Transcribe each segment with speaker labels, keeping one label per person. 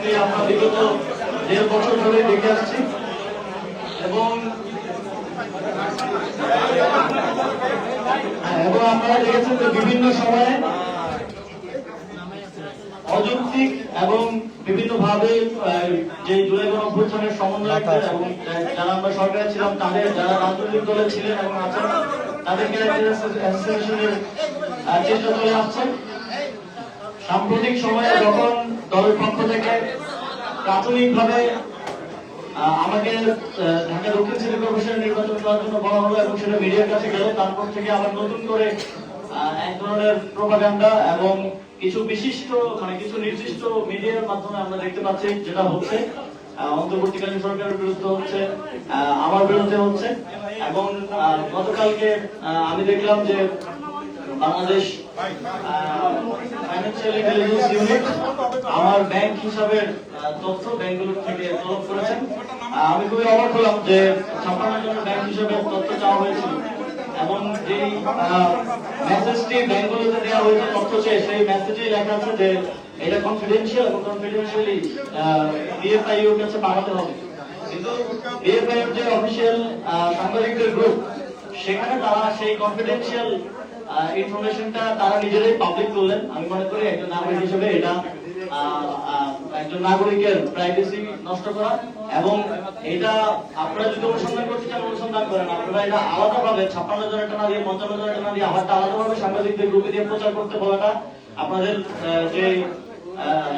Speaker 1: কর্মসূচি আমরা বিগত 1.5 বছর ধরে দেখে আসছি এবং আপনারা দেখেছেন যে বিভিন্ন সময়ে অযৌক্তিক এবং বিভিন্ন ভাবে যে জুলাই গণঅভ্যুত্থানের সমন্বয়কদের এবং যারা আমরা সরকারে ছিলাম তাদের যারা রাজনৈতিক দলে ছিলেন এবং আছেন তাদেরকে অ্যাসোসিয়েশনের চেষ্টা চলে আসছে। সাম্প্রতিক সময়ে যখন দলের পক্ষ থেকে প্রাথমিকভাবে আমাকে ঢাকা দক্ষিণ সিটি কর্পোরেশনের নির্বাচন করার জন্য বলা হলো এবং সেটা মিডিয়ার কাছে গেল, তারপর থেকে আবার নতুন করে এক ধরনের প্রোপাগান্ডা এবং কিছু বিশিষ্ট কিছু নির্দিষ্ট মিডিয়ার মাধ্যমে আমরা দেখতে পাচ্ছি যেটা হচ্ছে অন্তর্বর্তীকালীন সরকারের বিরুদ্ধে হচ্ছে, আমার বিরুদ্ধে হচ্ছে। এবং গতকালকে আমি দেখলাম যে বাংলাদেশ ফাইন্যান্সিয়াল ইন্টেলিজেন্স ইউনিট আমার ব্যাংক হিসাবের তথ্য ব্যাংকগুলোর থেকে তলব করেছেন। আমি খুবই অবাক হলাম যে 56 জনের ব্যাংক হিসাবের তথ্য চাওয়া হয়েছিল এবং যে মেসেজটি ব্যাংকগুলোতে দেওয়া হয়েছে তথ্য চেয়ে, সেই মেসেজেই লেখা আছে যে এটা কনফিডেন্সিয়াল এবং কনফিডেন্সিয়ালি ডিএফআইইউ এর কাছে পাঠাতে হবে। কিন্তু ডিএফআইইউ এর যে অফিসিয়াল সাংবাদিকদের গ্রুপ, সেখানে তারা সেই কনফিডেন্সিয়াল ইনফরমেশনটা তারা নিজেরাই পাবলিক করলেন। আমি মনে করি একজন নাগরিক হিসেবে এটা একজন নাগরিকের প্রাইভেসি নষ্ট করা এবং এটা আপনারা যদি অনুসন্ধান করতে চান অনুসন্ধান করেন। আপনারা এটা আলাদাভাবে 56 জনের টাকা দিয়ে 55 জনের টাকা দিয়ে আবার আলাদাভাবে সাংবাদিকদের গ্রুপে দিয়ে প্রচার করতে বলাটা আপনাদের যে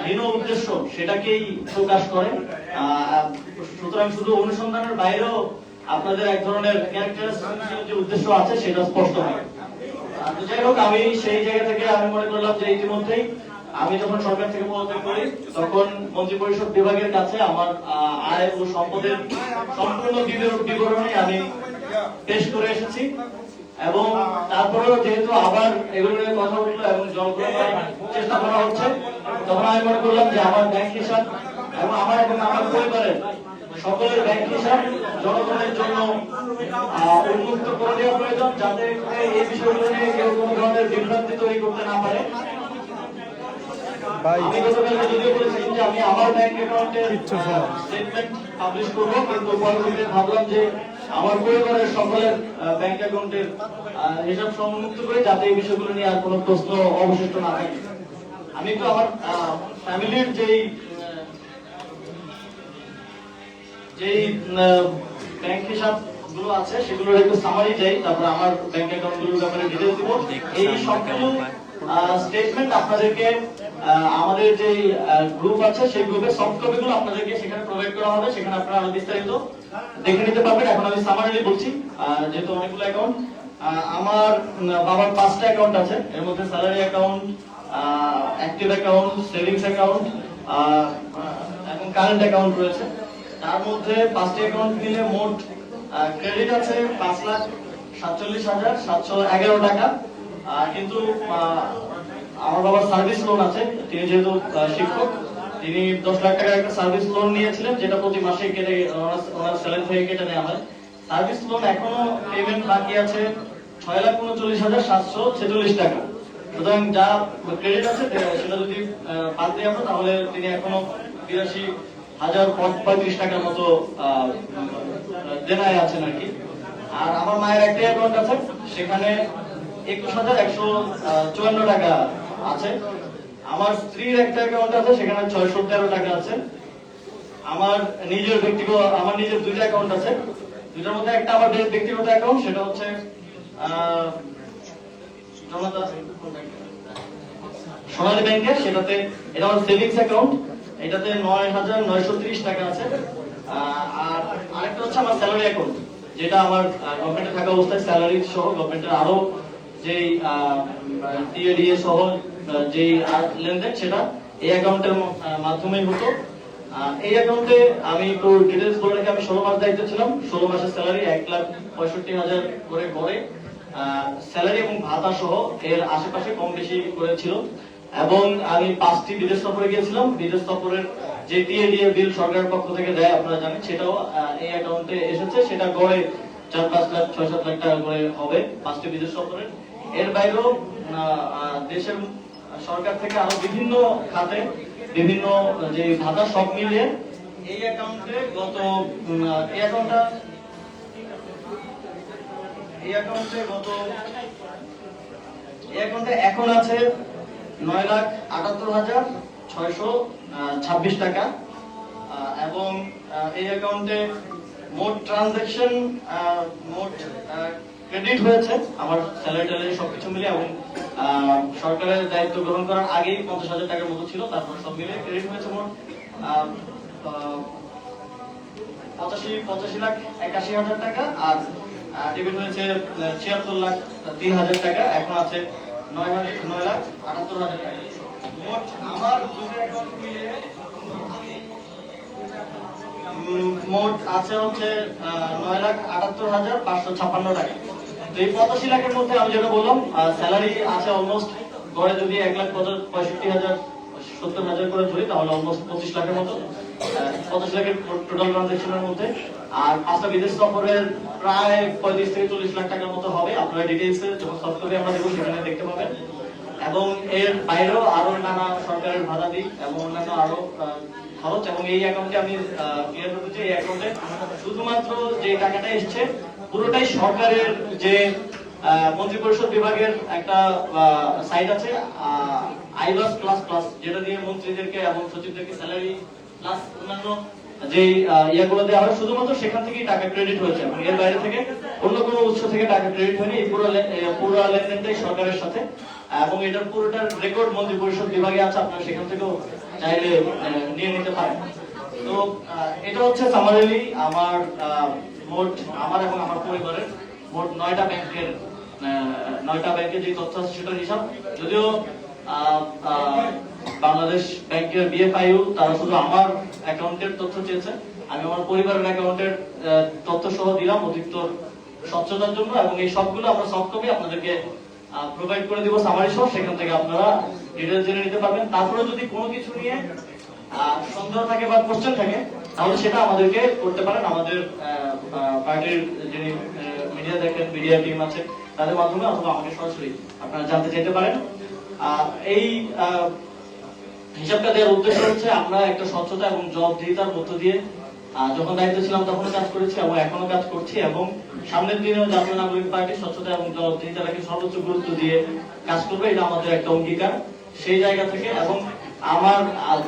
Speaker 1: হীন উদ্দেশ্য সেটাকেই প্রকাশ করে। সুতরাং শুধু অনুসন্ধানের বাইরেও আপনাদের এক ধরনের ক্যারেক্টার যে উদ্দেশ্য আছে সেটা স্পষ্ট হয়। যাই হোক, আমি সেই জায়গা থেকে আমি মনে করলাম যে ইতিমধ্যেই আমি যখন সরকার থেকে পদত্যাগ করি তখন মন্ত্রিপরিষদ বিভাগের কাছে আমার আয় ও সম্পদের সম্পূর্ণ বিবরণী আমি পেশ করে এসেছি এবং তারপরেও যেহেতু আবার এগুলো নিয়ে কথা উঠলো এবং জল করার চেষ্টা করা হচ্ছে, তখন আমি মনে করলাম যে আমার ব্যাংক হিসাব এবং আমার পরিবারের সকলের ব্যাংক হিসাব জনগণের জন্য উন্মুক্ত করে দেওয়া প্রয়োজন, যাতে এই বিষয়গুলো নিয়ে কেউ কোনো ধরনের বিভ্রান্তি তৈরি করতে না পারে। আমি গতকালকে যদিও বলেছিলাম যে আমি আমার ব্যাংক অ্যাকাউন্টের স্টেটমেন্ট পাবলিশ করব, কিন্তু পরবর্তীতে ভাবলাম যে আমার পরিবারের সকলের ব্যাংক অ্যাকাউন্টের হিসাব সংযুক্ত করে, যাতে এই বিষয়গুলো নিয়ে আর কোনো প্রশ্ন অবশিষ্ট না থাকে। আমি একটু আমার ফ্যামিলির যেই ব্যাংক হিসাব গুলো আছে সেগুলোর একটু সামারি চাই, তারপর আমার ব্যাংক অ্যাকাউন্ট গুলোর ব্যাপারে ডিটেইলস দিব। এই সবগুলো স্টেটমেন্ট আপনাদেরকে আমাদের যে গ্রুপ আছে সেই গ্রুপের সফট কপি গুলো আপনাদেরকে সেখানে প্রোভাইড করা হবে, সেখানে আপনারা আরো বিস্তারিত দেখে নিতে পারবেন। এখন আমি সামারিলি বলছি, যেহেতু অনেকগুলো অ্যাকাউন্ট। আমার বাবার 5টা অ্যাকাউন্ট আছে, এর মধ্যে salary account, active account, savings account এবং কারেন্ট অ্যাকাউন্ট রয়েছে। তার মধ্যে 5টি অ্যাকাউন্ট মিলে মোট ক্রেডিট আছে 5,47,711 টাকা। কিন্তু আমার বাবার সার্ভিস লোন আছে, তিনি যেহেতু শিক্ষক, তিনি 10 লাখ টাকার একটা সার্ভিস লোন নিয়েছিলেন, যেটা প্রতি মাসে কেটে ওনার স্যালারি থেকে কেটে নেওয়া হয়। সার্ভিস লোন এখনো পেমেন্ট বাকি আছে 6,39,746 টাকা। সুতরাং যা ক্রেডিট আছে সেটা যদি বাদ দিয়ে আমরা, তাহলে তিনি এখনো 82,035 টাকার মতো দেনায় আছেন আর কি। আর আমার মায়ের একটা অ্যাকাউন্ট আছে, সেখানে 21,154 টাকা আছে। আমার স্ত্রীর একটা অ্যাকাউন্ট আছে, সেখানে 613 টাকা আছে। আমার নিজের নিজের 2টা অ্যাকাউন্ট আছে, দুটার মধ্যে একটা আমার ব্যক্তিগত অ্যাকাউন্ট, সেটা হচ্ছে সোনালী ব্যাংকের, সেটাতে এটা আমার সেভিংস অ্যাকাউন্ট, এটাতে 9,930 টাকা আছে। আর আরেকটা হচ্ছে আমার স্যালারি অ্যাকাউন্ট, যেটা আমার গভর্নমেন্টে থাকা অবস্থায় স্যালারি সহ গভর্নমেন্টের আরো যেই টিএডিএ সহ যেই লেনদেন, সেটা এই অ্যাকাউন্টের মাধ্যমেই হতো। এই অ্যাকাউন্টে আমি একটু ডিটেলস বলে রেখে, আমি 16 মাস দায়িত্ব ছিলাম। 16 মাসের স্যালারি 1,65,000 করে গড়ে স্যালারি এবং ভাতা সহ এর আশেপাশে কম বেশি করেছিল। এবং আমি 5টি বিদেশ সফরে গিয়েছিলাম। বিদেশ সফরের যে টিএডিএ বিল সরকারের পক্ষ থেকে দেয় আপনারা জানেন, সেটাও এই অ্যাকাউন্টে এসেছে। সেটা গড়ে 4-5 লাখ 6-7 লাখ টাকা করে হবে 5টি বিদেশ সফরের। এর বাইরেও দেশের সরকার থেকে আরো বিভিন্ন খাতে বিভিন্ন যে ভাতা সব মিলিয়ে এই অ্যাকাউন্টে গত এই অ্যাকাউন্টে এখন আছে 9,78,626 টাকা, এবং এই অ্যাকাউন্টে মোট ট্রানজাকশন মোট ক্রেডিট হয়েছে আমার স্যালারি ট্যালারি সবকিছু মিলে, এবং সরকারের দায়িত্ব গ্রহণ করার আগেই 50,000 টাকার মতো ছিল, তারপর সব মিলে ক্রেডিট হয়েছে মোট 85,81,000 টাকা, আর ডেবিট হয়েছে 76,03,000 টাকা। এখন আছে 9,78,000 টাকা। মোট আমার দুটো অ্যাকাউন্ট মিলিয়ে মোট আছে হচ্ছে 9,78,556 টাকা। তো এই 85 লাখের মধ্যে আমি যেটা বললাম, স্যালারি আছে অলমোস্ট গড়ে যদি 1,65,000-70,000 করে ধরি তাহলে অলমোস্ট 25 লাখের মতো, 85 লাখের টোটাল ট্রানজাকশনের মধ্যে। আর 5টা বিদেশ সফরের প্রায় 35 থেকে 40 লাখ টাকার মতো হবে। আপনারা ডিটেইলসে যখন সফট কপি আমরা দেবো সেখানে দেখতে পাবেন। এবং এর বাইরেও আরো নানা সরকারের ভাতাদি এবং অন্যান্য আরো খরচ, এবং এই অ্যাকাউন্টে আমি ক্লিয়ার করতে চাই, এই অ্যাকাউন্টে শুধুমাত্র যে টাকাটা এসছে পুরোটাই সরকারের যে মন্ত্রিপরিষদ বিভাগের একটা সাইট আছে আইবাস প্লাস প্লাস, যেটা দিয়ে মন্ত্রীদেরকে এবং সচিবদেরকে স্যালারি প্লাস অন্যান্য যে ইয়াগুলো দেওয়া হয়, শুধুমাত্র সেখান থেকেই টাকা ক্রেডিট হয়েছে, এবং এর বাইরে থেকে অন্য কোনো উৎস থেকে টাকা ক্রেডিট হয়নি। এই পুরো লেনদেনটাই সরকারের সাথে, এবং এটার পুরোটার রেকর্ড মন্ত্রী পরিষদ বিভাগে আছে, আপনারা সেখান থেকেও চাইলে নিয়ে নিতে পারেন। তো এটা হচ্ছে সামারিলি আমার মোট আমার এবং আমার পরিবারের মোট 9টা ব্যাংকের যে তথ্য আছে সেটার হিসাব। যদিও বাংলাদেশ ব্যাংকের বিএফআইইউ তারা শুধু আমার অ্যাকাউন্টের তথ্য চেয়েছে, আমি আমার পরিবারের অ্যাকাউন্টের তথ্য সহ দিলাম অধিকতর স্বচ্ছতার জন্য, এবং এই সবগুলো আমরা সফট কপি আপনাদেরকে প্রোভাইড করে দিব সামারি সহ, সেখান থেকে আপনারা ডিটেইলস জেনে নিতে পারবেন। তারপরে যদি কোনো কিছু নিয়ে সন্দেহ থাকে বা কোশ্চেন থাকে তাহলে সেটা আমাদেরকে করতে পারেন। আমাদের পার্টির যিনি মিডিয়া দেখেন, মিডিয়া টিম আছে, তাদের মাধ্যমে অথবা আমাকে সরাসরি আপনারা জানতে চাইতে পারেন। এই হিসাবটা দেওয়ার উদ্দেশ্য হচ্ছে আমরা একটা স্বচ্ছতা এবং জবাবদিহিতার মধ্য দিয়ে যখন দায়িত্ব ছিলাম তখনও কাজ করেছি এবং এখনো কাজ করছি, এবং সামনের দিনেও জাতীয় নাগরিক পার্টি স্বচ্ছতা এবং জবাবদিহিতাকে সর্বোচ্চ গুরুত্ব দিয়ে কাজ করবে, এটা আমাদের একটা অঙ্গীকার। সেই জায়গা থেকে এবং আমার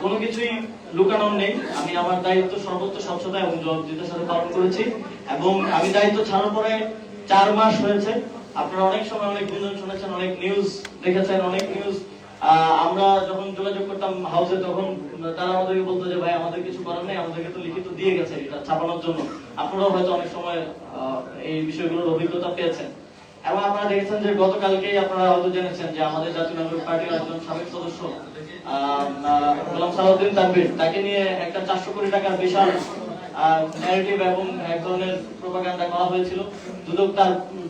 Speaker 1: কোনো কিছুই লুকানোর নেই, আমি আমার দায়িত্ব সর্বোচ্চ স্বচ্ছতা এবং জবাবদিহিতার সাথে পালন করেছি, এবং আমি দায়িত্ব ছাড়ার পরে 4 মাস হয়েছে। আপনারা অনেক সময় অনেক গুঞ্জন শুনেছেন, অনেক নিউজ দেখেছেন, অনেক নিউজ আমরা যখন যোগাযোগ করতাম হাউসে তখন তারা আমাদেরকে বলতো যে ভাই আমাদের কিছু করার নেই, আমাদেরকে তো লিখিত দিয়ে গেছে এটা ছাপানোর জন্য। আপনারাও হয়তো অনেক সময় এই বিষয়গুলোর অভিজ্ঞতা পেয়েছেন, এবং আপনারা দেখেছেন যে গতকালকেই আপনারা হয়তো জেনেছেন যে আমাদের জাতীয় নাগরিক পার্টির একজন সাবেক সদস্য গোলাম সালাউদ্দিন তানভীর, তাকে নিয়ে একটা 400 কোটি টাকার বিশাল ন্যারেটিভ এবং এক ধরনের প্রোপাগান্ডা করা হয়েছিল। দুদক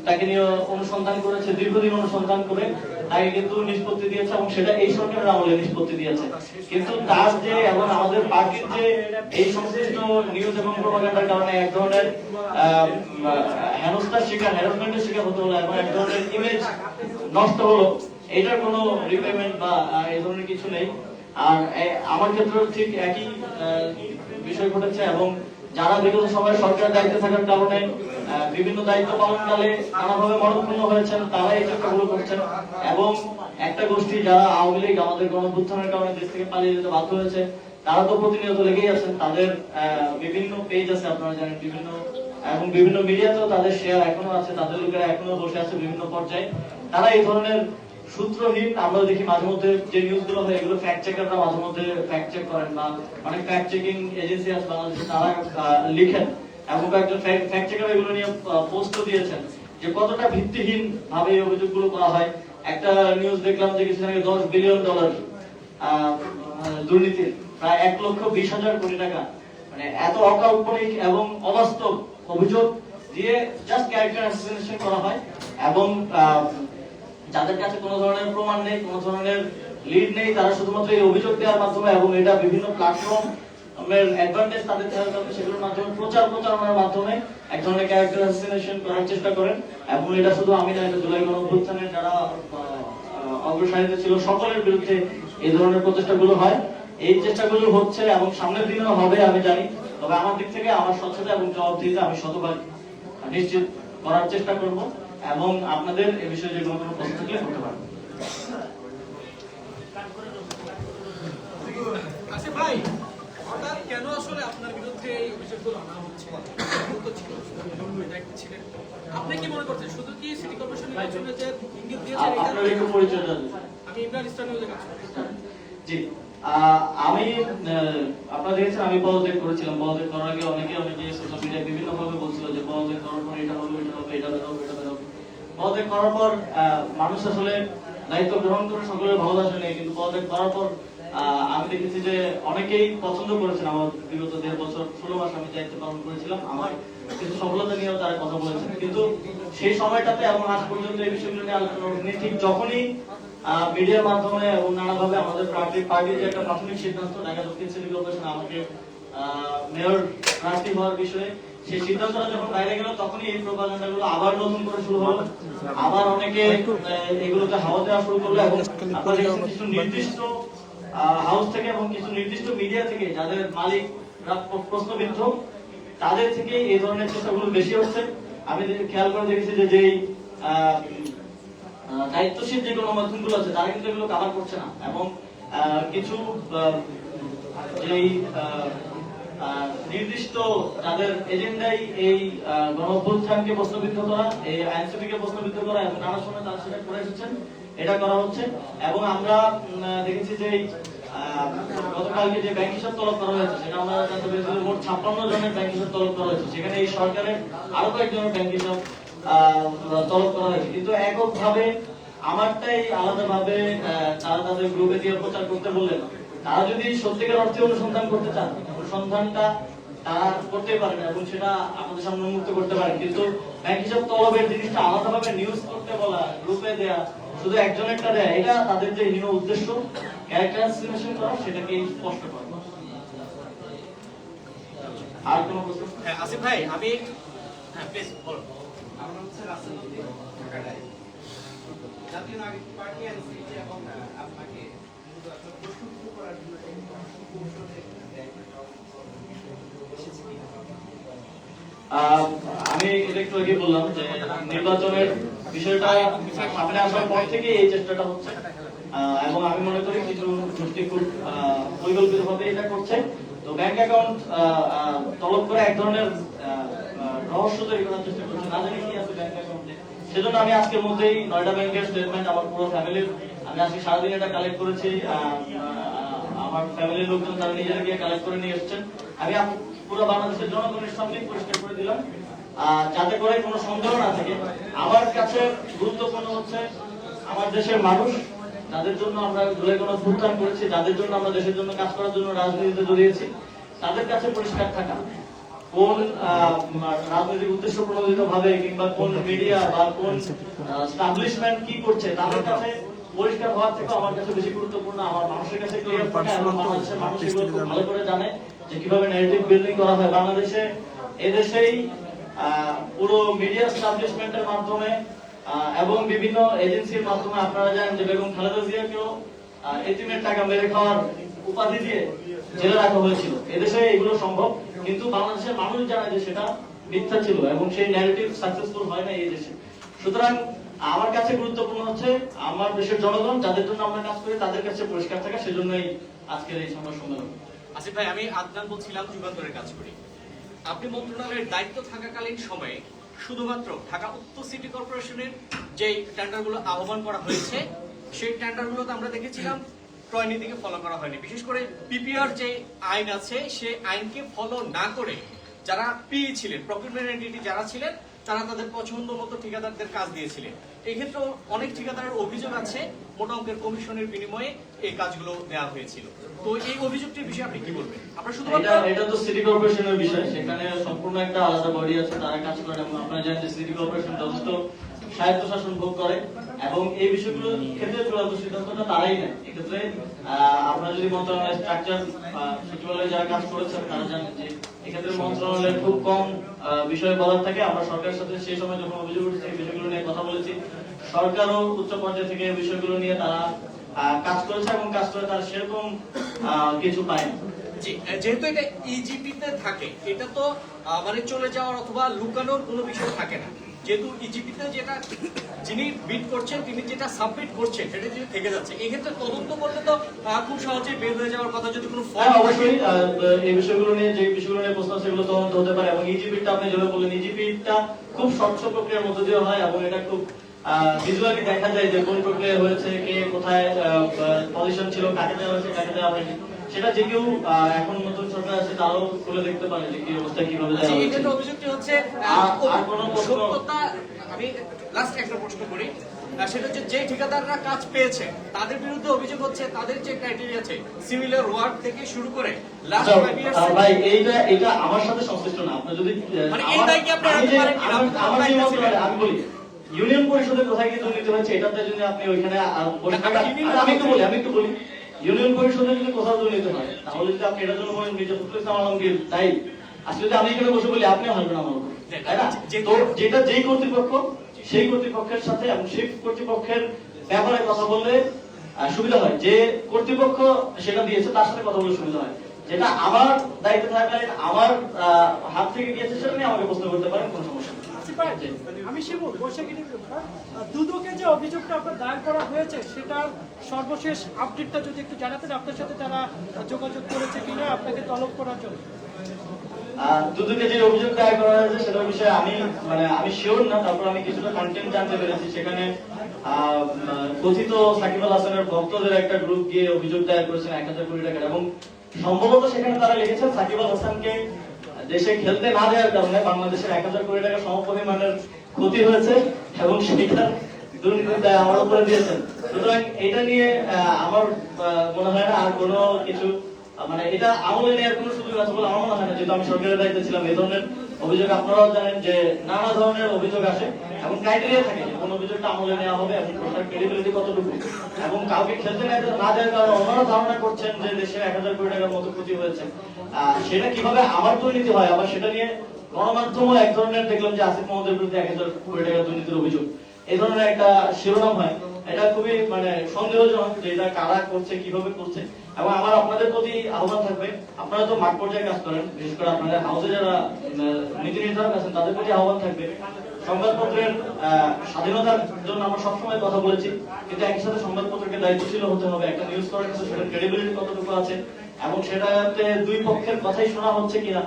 Speaker 1: তাকে নিয়ে অনুসন্ধান করেছে, দীর্ঘদিন অনুসন্ধান করে তাকে কিন্তু নিষ্পত্তি দিয়েছে, এবং সেটা এই সরকারের আমলে নিষ্পত্তি দিয়েছে। কিন্তু তার যে এবং আমাদের পার্টির যে এই সংশ্লিষ্ট নিউজ এবং প্রোপাগান্ডার কারণে এক ধরনের হেনস্থার শিকার, হ্যারাসমেন্টের শিকার হতে হলো এবং এক ধরনের ইমেজ নষ্ট হলো, এটার কোনো রিপেমেন্ট বা এই ধরনের কিছু নেই। আর আমার ক্ষেত্রেও ঠিক একই বিষয় ঘটেছে, এবং যারা বিগত সময়ে সরকারের দায়িত্বে থাকার কারণে বিভিন্ন দায়িত্ব পালনকালে নানাভাবে মরণপূর্ণ হয়েছেন, তারা এই চেষ্টাগুলো করছেন, এবং একটা গোষ্ঠী যারা আওয়ামী লীগ আমাদের গণঅভ্যুত্থানের কারণে দেশ থেকে পালিয়ে যেতে বাধ্য হয়েছে, তারা তো প্রতিনিয়ত লেগেই আছেন। তাদের বিভিন্ন পেজ আছে আপনারা জানেন, বিভিন্ন মিডিয়াতেও তাদের শেয়ার এখনো আছে, তাদের লোকেরা এখনো বসে আছে বিভিন্ন পর্যায়ে। তারা এই ধরনের সূত্রহীন, আমরা দেখি মাঝে মধ্যে যে নিউজগুলো হয় এগুলো ফ্যাক্ট চেকাররা মাঝে মধ্যে ফ্যাক্ট চেক করেন, বা অনেক ফ্যাক্ট চেকিং এজেন্সি আছে বাংলাদেশে, তারা লিখেন, এবং একজন ফ্যাক্ট চেকার এগুলো নিয়ে পোস্টও দিয়েছেন যে কতটা ভিত্তিহীন ভাবে এই অভিযোগগুলো করা হয়। একটা নিউজ দেখলাম যে কিছুদিন আগে $10 বিলিয়ন দুর্নীতির, প্রায় 1,20,000 কোটি টাকা, মানে এত অকাল্পনিক এবং অবাস্তব অভিযোগ দিয়ে জাস্ট ক্যারেক্টার অ্যাসাসিনেশন করা হয়, এবং যাদের কাছে কোনো ধরনের প্রমাণ নেই, কোনো ধরনের লিড নেই, তারা শুধুমাত্র এই অভিযোগ দেওয়ার মাধ্যমে এবং এটা বিভিন্ন প্ল্যাটফর্ম অ্যাডভান্টেজ তাদের দেওয়ার জন্য সেগুলোর মাধ্যমে প্রচারণার মাধ্যমে এক ধরনের ক্যারেক্টার অ্যাসাসিনেশন করার চেষ্টা করেন। এবং এটা শুধু আমি না, এটা জুলাই গণঅভ্যুত্থানের যারা অগ্রসারিতে ছিল সকলের বিরুদ্ধে এই ধরনের প্রচেষ্টাগুলো হয়। এই চেষ্টাগুলো হচ্ছে এবং সামনের দিনেও হবে আমি জানি। তবে আমার দিক থেকে আমার স্বচ্ছতা এবং জবাবদিহিতা আমি শতভাগ নিশ্চিত করার চেষ্টা করব এবং আপনাদের এ বিষয়ে যে কোনো প্রশ্ন থাকলে করতে পারবেন।
Speaker 2: আচ্ছা ভাই, হঠাৎ কেন আসলে আপনার বিরুদ্ধে এই অভিযোগগুলো আনা হচ্ছে? আপনি কি মনে করছেন শুধু কি সিটি কর্পোরেশন নির্বাচনে যে ইঙ্গিত দিয়েছেন?
Speaker 1: আপনার একটু পরিচয় দেন।
Speaker 2: আমি ইমরান ইসলামী কাজ করি।
Speaker 1: জি, আমি আপনারা দেখেছেন আমি পদত্যাগ করেছিলাম। পদত্যাগ করার আগে অনেকে সোশ্যাল মিডিয়ায় বিভিন্ন ভাবে বলছিল যে পদত্যাগ করার পর এটা হবে, এটা হবে, এটা হবে, এটা হবে। পদত্যাগ করার পর মানুষ আসলে দায়িত্ব গ্রহণ করে সকলের ভালোবাসা নেই, কিন্তু পদত্যাগ করার পর আমি দেখেছি যে অনেকেই পছন্দ করেছেন। আমার বিগত 1.5 বছর 16 মাস আমি দায়িত্ব পালন করেছিলাম, আমার কিছু সফলতা নিয়েও তারা কথা বলেছেন, কিন্তু সেই সময়টাতে এবং আজ পর্যন্ত এই বিষয়গুলো নিয়ে আলোচনা করেনি। ঠিক যখনই মিডিয়ার মাধ্যমে এবং নানাভাবে আমাদের পার্টির যে একটা প্রাথমিক সিদ্ধান্ত ঢাকা দক্ষিণ সিটি কর্পোরেশন আমাকে মেয়র প্রার্থী হওয়ার বিষয়ে, সেই সিদ্ধান্তটা যখন বাইরে গেল তখনই এই প্রোপাগান্ডাগুলো আবার নতুন করে শুরু হলো। আবার অনেকে এগুলোতে হাওয়া দেওয়া শুরু করলো এবং আপনাদের কিছু নির্দিষ্ট হাউস থেকে এবং কিছু নির্দিষ্ট মিডিয়া থেকে যাদের মালিক প্রশ্নবিদ্ধ, তাদের থেকে এই ধরনের চেষ্টাগুলো বেশি হচ্ছে। আমি খেয়াল করে দেখেছি যে যেই দায়িত্বশীল যে গণমাধ্যমগুলো আছে তারা কিন্তু এগুলো কভার করছে না, এবং কিছু যেই নির্দিষ্ট যাদের এজেন্ডাই এই গণঅভ্যুত্থানকে প্রশ্নবিদ্ধ করা, এই আইনসিপিকে প্রশ্নবিদ্ধ করা এবং নানা সময় তারা সেটা করে এসেছেন, এটা করা হচ্ছে। এবং আমরা দেখেছি যে গতকালকে যে ব্যাংক হিসাব তলব করা হয়েছে সেটা আমরা জানতে পেরেছি মোট 56 জনের ব্যাংক হিসাব তলব করা হয়েছে। সেখানে এই সরকারের আরো কয়েকজনের ব্যাংক হিসাব তলব করা হয়েছে, কিন্তু এককভাবে আমারটাই আলাদাভাবে তারা তাদের গ্রুপে দিয়ে প্রচার করতে বললেন। তারা যদি সত্যিকার অর্থে অনুসন্ধান করতে চান, অনুসন্ধানটা তারা করতে পারেন এবং সেটা আমাদের সামনে উন্মুক্ত করতে পারেন, কিন্তু ব্যাংক হিসাব তলবের জিনিসটা আলাদাভাবে নিউজ করতে বলা, গ্রুপে দেয়া, শুধু একজনেরটা দেয়া, এটা তাদের যে হীন উদ্দেশ্য ক্যারেক্টার অ্যাসাসিনেশন করা, সেটাকে স্পষ্ট করে। আর কোনো প্রশ্ন?
Speaker 2: হ্যাঁ আসিফ ভাই, আমি প্লিজ বলুন।
Speaker 3: আমরা হচ্ছে রাসেল ঢাকায় জাতীয় নাগরিক পার্টি এনসিপি এবং আপনাকে প্রশ্ন করার জন্য
Speaker 1: আমি এটা একটু আগে বললাম যে নির্বাচনের বিষয়টা সামনে আসার পর থেকে এই চেষ্টাটা হচ্ছে, এবং আমি মনে করি কিছু গোষ্ঠী খুব পরিকল্পিতভাবে এটা করছে। তো ব্যাংক অ্যাকাউন্ট তলব করে এক ধরনের রহস্য তৈরি করার চেষ্টা করছে, না জানি কি আছে ব্যাংক অ্যাকাউন্টে। সেজন্য আমি আজকের মধ্যেই 9টা ব্যাংকের স্টেটমেন্ট আমার পুরো ফ্যামিলির, আমি আজকে সারাদিন এটা কালেক্ট করেছি। আমার ফ্যামিলির লোকজন তারা নিজেরা গিয়ে কালেক্ট করে নিয়ে এসেছেন। আমি পুরো বাংলাদেশের জনগণের সামনে পরিষ্কার করে দিলাম, যাতে করে কোনো সন্দেহ না থাকে। আমার কাছে গুরুত্বপূর্ণ হচ্ছে আমার দেশের মানুষ, যাদের জন্য আমরা জুলাই গণঅভ্যুত্থান করেছি, যাদের জন্য আমরা দেশের জন্য কাজ করার জন্য রাজনীতিতে জড়িয়েছি, তাদের কাছে পরিষ্কার থাকা। কোন রাজনৈতিক উদ্দেশ্য প্রণোদিত ভাবে কিংবা কোন মিডিয়া বা কোন এস্টাবলিশমেন্ট কি করছে, তাদের কাছে পরিষ্কার হওয়ার থেকে আমার কাছে বেশি গুরুত্বপূর্ণ আমার মানুষের কাছে ক্লিয়ার থাকা, এবং বাংলাদেশের মানুষ এগুলো খুব ভালো করে জানে যে কিভাবে ন্যারেটিভ বিল্ডিং করা হয় বাংলাদেশে। এদেশেই পুরো মিডিয়া এস্টাবলিশমেন্টের মাধ্যমে এবং বিভিন্ন এজেন্সির মাধ্যমে আপনারা জানেন যে বেগম খালেদা জিয়াকেও এতিমের টাকা মেরে খাওয়ার উপাধি দিয়ে জেলে রাখা হয়েছিল। এদেশে এগুলো সম্ভব, কিন্তু বাংলাদেশের মানুষ জানে যে সেটা মিথ্যা ছিল এবং সেই ন্যারেটিভ সাকসেসফুল হয় না এই দেশে। সুতরাং আমার কাছে গুরুত্বপূর্ণ হচ্ছে আমার দেশের জনগণ, যাদের জন্য আমরা কাজ করি, তাদের কাছে পরিষ্কার থাকা। সেজন্যই আজকের এই সংবাদ সম্মেলন।
Speaker 2: আসিফ ভাই, আমি আদনান বলছিলাম, যুগান্তরের কাজ করি। আপনি মন্ত্রণালয়ের দায়িত্ব থাকাকালীন সময়ে শুধুমাত্র ঢাকা উত্তর সিটি কর্পোরেশনের যে টেন্ডারগুলো আহ্বান করা হয়েছে, সেই টেন্ডারগুলোতে আমরা দেখেছিলাম ক্রয় নীতিকে ফলো করা হয়নি। বিশেষ করে পিপিআর যে আইন আছে, সেই আইনকে ফলো না করে যারা পি ছিলেন, প্রকিউরমেন্ট এন্টিটি যারা ছিলেন, তারা তাদের পছন্দ মতো ঠিকাদারদের কাজ দিয়েছিলেন। এই ক্ষেত্রে অনেক ঠিকাদারের অভিযোগ আছে মোটা অঙ্কের কমিশনের বিনিময়ে এই কাজগুলো দেওয়া হয়েছিল। তো এই অভিযোগটির বিষয়ে আপনি কি বলবেন? আমরা শুধুমাত্র
Speaker 1: এটা তো সিটি কর্পোরেশনের বিষয়, সেখানে সম্পূর্ণ একটা আলাদা বডি আছে, তারা কাজ করে। এবং আপনারা জানেন যে সিটি কর্পোরেশন যথেষ্ট স্বায়ত্তশাসন ভোগ করে এবং এই বিষয়গুলোর ক্ষেত্রে চূড়ান্ত সিদ্ধান্তটা তারাই নেয়। এক্ষেত্রে আপনারা যদি মন্ত্রণালয়ের স্ট্রাকচার সচিবালয়ে যারা কাজ করেছেন তারা জানেন যে এক্ষেত্রে মন্ত্রণালয়ের খুব কম বিষয় বলার থাকে। আমরা সরকারের সাথে সেই সময় যখন অভিযোগ উঠেছে এই বিষয়গুলো নিয়ে কথা বলেছি, সরকারও উচ্চ পর্যায়ে থেকে এই বিষয়গুলো নিয়ে তারা কাজ করেছে এবং কাজ করে তার সেরকম কিছু পায়নি।
Speaker 2: জি, যেহেতু এটা ইজিপিতে থাকে, এটা তো মানে চলে যাওয়ার অথবা লুকানোর কোনো বিষয় থাকে না। যেহেতু ইজিপিতে যেটা যিনি বিড করছেন তিনি যেটা সাবমিট করছেন সেটা যদি থেকে যাচ্ছে, এক্ষেত্রে তদন্ত করলে তো খুব সহজেই বের হয়ে যাওয়ার কথা যদি কোনো
Speaker 1: হ্যাঁ, অবশ্যই এই বিষয়গুলো নিয়ে যে বিষয়গুলো নিয়ে প্রশ্ন সেগুলো তদন্ত হতে পারে এবং ইজিপিটা আপনি যেভাবে বললেন ইজিপিটা খুব স্বচ্ছ প্রক্রিয়ার মধ্যে দিয়ে হয় এবং এটা খুব ভিজুয়ালি দেখা যায় যে কোন প্রক্রিয়া হয়েছে, কে কোথায় পজিশন ছিল, কাকে দেওয়া হয়েছে, কাকে দেওয়া হয়নি। সেটা যে কেউ এখন নতুন সরকার আছে তারাও খুলে দেখতে পারে যে কি অবস্থা কিভাবে দেওয়া হয়েছে।
Speaker 2: এখানে অভিযোগটি হচ্ছে
Speaker 1: আর কোনো প্রশ্ন?
Speaker 2: সত্যতা। আমি লাস্ট একটা প্রশ্ন করি, সেটা হচ্ছে যে ঠিকাদাররা কাজ পেয়েছে তাদের বিরুদ্ধে অভিযোগ হচ্ছে তাদের যে ক্রাইটেরিয়া আছে সিভিলের ওয়ার্ড থেকে শুরু করে লাস্ট 5 ইয়ার্স।
Speaker 1: ভাই এটা আমার সাথে সংশ্লিষ্ট না। আপনি যদি
Speaker 2: মানে এই দায় কি আপনি রাখতে পারেন কিনা?
Speaker 1: আমি বলি ইউনিয়ন পরিষদে কোথায় কি দুর্নীতি হয়েছে এটাতে যদি আপনি ওইখানে আমি একটু বলি ইউনিয়ন পরিষদে যদি কোথাও দুর্নীতি হয় তাহলে যদি আপনি এটার জন্য বলেন মির্জা ফখরুল ইসলাম আলমগীর দায়ী, আসলে যদি আমি এখানে বসে বলি আপনিও হাসবেন আমার উপর, তাই না? তো যেটা যেই কর্তৃপক্ষ সেই কর্তৃপক্ষের সাথে এবং সেই কর্তৃপক্ষের ব্যাপারে কথা বললে সুবিধা হয়। যে কর্তৃপক্ষ সেটা দিয়েছে তার সাথে কথা বললে সুবিধা হয়। যেটা আমার দায়িত্ব থাকাকালীন আমার হাত থেকে গিয়েছে সেটা নিয়ে আমাকে প্রশ্ন করতে পারেন, কোনো সমস্যা নেই।
Speaker 4: আমি শিবুর বৈশাখী দুদকে যে অভিযোগটা আপনার দায়ের করা হয়েছে সেটার সর্বশেষ আপডেটটা যদি একটু জানাতেন, আপনার সাথে তারা যোগাযোগ করেছে কিনা আপনাকে তলব করার জন্য।
Speaker 1: দুদকে যে অভিযোগ দায়ের করা হয়েছে সেটার বিষয়ে আমি শিওর না, তারপর আমি কিছুটা কন্টেন্ট জানতে পেরেছি। সেখানে কথিত সাকিব আল হাসানের ভক্তদের একটা গ্রুপ গিয়ে অভিযোগ দায়ের করেছেন 1000 কোটি টাকার, এবং সম্ভবত সেখানে তারা লিখেছেন সাকিব আল হাসানকে দেশে খেলতে না দেওয়ার কারণে বাংলাদেশের 1000 কোটি টাকা সমপরিমাণের ক্ষতি হয়েছে এবং সেটা দুর্নীতির দায় আমার উপরে দিয়েছেন। সুতরাং এটা নিয়ে আমার মনে হয় না আর কোনো কিছু এটা আমলে নেওয়ার কোনো সুযোগ আছে বলে আমার মনে হয় না। যেহেতু আমি সরকারের দায়িত্বে ছিলাম, এই ধরনের অভিযোগ আপনারাও জানেন যে নানা ধরনের অভিযোগ আসে এবং ক্রাইটেরিয়া থাকে যে কোন অভিযোগটা আমলে নেওয়া হবে এবং তার ক্রেডিবিলিটি কতটুকু, এবং কাউকে খেলতে না দেওয়ার কারণে অন্যরা ধারণা করছেন যে দেশের 1000 কোটি টাকার মতো ক্ষতি হয়েছে। সেটা কিভাবে আবার দুর্নীতি হয়, আবার সেটা নিয়ে গণমাধ্যমও এক ধরনের দেখলাম যে আসিফ মাহমুদের বিরুদ্ধে 1000 কোটি টাকা দুর্নীতির অভিযোগ, এই ধরনের একটা শিরোনাম হয়। এটা খুবই সন্দেহজনক যে এটা কারা করছে, কিভাবে করছে। এবং আমার আপনাদের প্রতি আহ্বান থাকবে, আপনারা তো মাঠ পর্যায়ে কাজ করেন, বিশেষ করে আপনাদের হাউসে যারা নীতি নির্ধারক আছেন তাদের প্রতি আহ্বান থাকবে, সংবাদপত্রের স্বাধীনতার জন্য আমরা সবসময় কথা বলেছি, কিন্তু একই সাথে সংবাদপত্রকে দায়িত্বশীল হতে হবে। একটা নিউজ করার ক্ষেত্রে সেটার ক্রেডিবিলিটি কতটুকু আছে এবং সেটাতে দুই পক্ষের কথাই শোনা হচ্ছে কিনা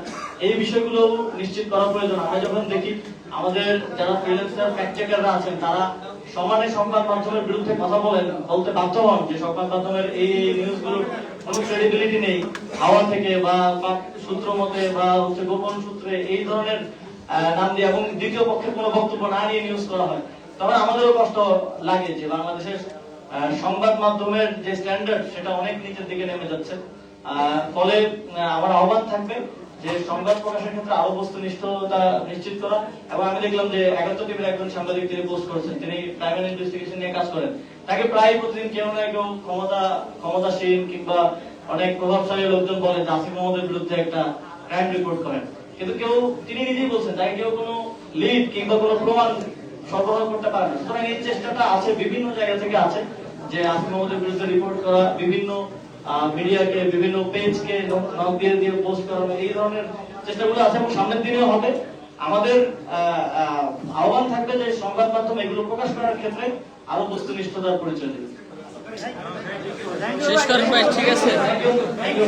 Speaker 1: এই বিষয়গুলো নিশ্চিত করা প্রয়োজন। আমরা যখন দেখি আমাদের যারা ফ্রিল্যান্সার ফ্যাক্ট চেকাররা আছেন তারা সমানে সংবাদ মাধ্যমের বিরুদ্ধে কথা বলতে বাধ্য হন যে সংবাদ মাধ্যমের এই নিউজগুলোর কোনো ক্রেডিবিলিটি নেই, হাওয়া থেকে বা সূত্র মতে বা গোপন সূত্রে এই ধরনের নাম দিয়ে এবং দ্বিতীয় পক্ষের কোনো বক্তব্য না নিয়ে নিউজ করা হয়, তখন আমাদেরও কষ্ট লাগে যে বাংলাদেশের সংবাদ মাধ্যমের যে স্ট্যান্ডার্ড সেটা অনেক নিচের দিকে নেমে যাচ্ছে। ফলে আমার আহ্বান থাকবে যে সংবাদ প্রকাশের ক্ষেত্রে আরো বস্তুনিষ্ঠতা নিশ্চিত করা। এবং আমি দেখলাম যে 71 টিভির একজন সাংবাদিক তিনি পোস্ট করেছেন, তিনি প্রাইমারি ইনভেস্টিগেশন নিয়ে কাজ করেন, তাকে প্রায় প্রতিদিন কেউ না কেউ ক্ষমতাসীন কিংবা অনেক প্রভাবশালী লোকজন বলে যে আসিফ মাহমুদের বিরুদ্ধে একটা ক্রাইম রিপোর্ট করেন, কিন্তু তিনি নিজেই বলছেন তাকে কেউ কোনো লিড কিংবা কোনো প্রমাণ সরবরাহ করতে পারে না। সুতরাং এই চেষ্টাটা আছে, বিভিন্ন জায়গা থেকে আছে যে আসিফ মাহমুদের বিরুদ্ধে রিপোর্ট করা, বিভিন্ন মিডিয়াকে বিভিন্ন পেজকে নক দিয়ে পোস্ট করানো, এই ধরনের চেষ্টাগুলো আছে এবং সামনের দিনেও হবে। আমাদের আহ্বান থাকবে যে সংবাদ মাধ্যম এগুলো প্রকাশ করার ক্ষেত্রে আরো বস্তুনিষ্ঠতার পরিচয় দেবে।
Speaker 5: শেষ করেন ভাই, ঠিক আছে।
Speaker 1: Thank you.